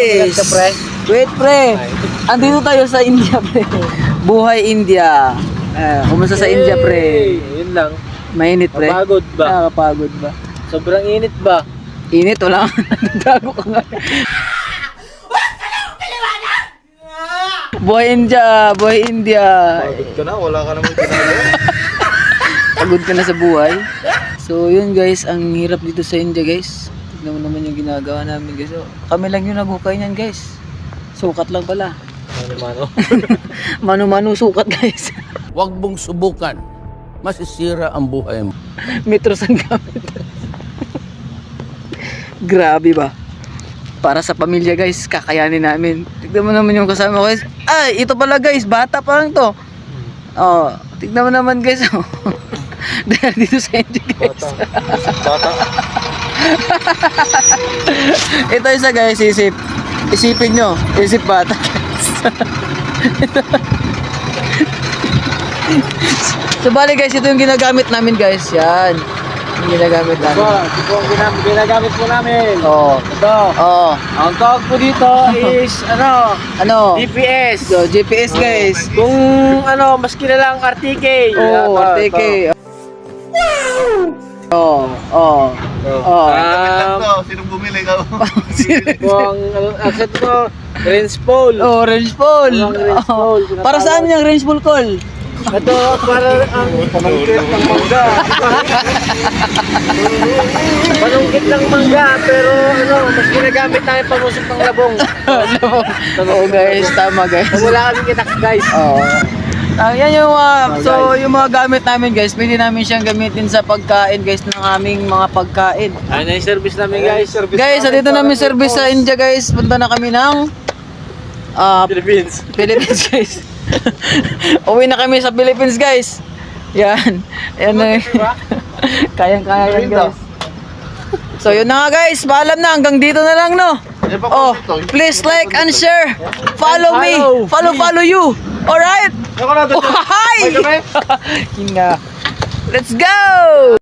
guys. Wait, pre. Andito tayo sa India, pre. Buhay India. Kumusta sa India, pre? Yun lang. Mainit, pre. Napagod ba? Nakakapagod ba? Sobrang init ba? Init, wala. Nagtago ka nga. Buhay India, buhay India. Pagod ka na, wala ka naman ginagawa. Pagod ka na sa buhay. So yun guys, ang hirap dito sa India guys. Tignan mo naman yung ginagawa namin guys. So, kami lang yung naghukay niyan guys. Sukat lang pala. Mano-mano. Mano-mano sukat guys. Huwag mong subukan. Masisira ang buhay mo. Metros ang gamit. Grabe ba? Para sa pamilya guys, kakayanin namin. Tignan mo naman yung kasama ko guys. Ay, ito pala guys, bata pa lang to. Oh, tignan mo naman guys. Dahil dito sa India guys. Bata. Ito isa guys, isip. Isipin nyo, isip bata guys. So bali guys, ito yung ginagamit namin guys. Yan. Yung ginagamit namin. Ito ang ginagamit po namin. Oo. Ito. Oo. Ang tawag po dito is Ano? GPS. So, GPS guys. Kung mas kilala ang RTK. Oo, RTK. Oo. Oo. Oo. Sinong bumili ka? Kung asset ko, range pole. Orange Ball. Walang range ball. Para saan yung range ball call? Ito para ang panungkit ng mangga. Panungkit ng mangga, pero mas ginagamit namin pamusok ng labong. Oo guys, tama guys. Wala kaming kitak guys. Oo. Yan yung so yung mga gamit namin guys, pwede namin siyang gamitin sa pagkain guys ng aming mga pagkain. Ayun na yung service namin guys. Guys, dito namin service sa India guys. Punta na kami ng Philippines. Philippines guys. Uwi na kami sa Philippines guys. Yan. Yan na. Kayang-kaya yan guys. So yun na nga guys, paalam na, hanggang dito na lang no. Oh, please like and share. Follow me. Follow you. Alright? Oh, hi! Let's go!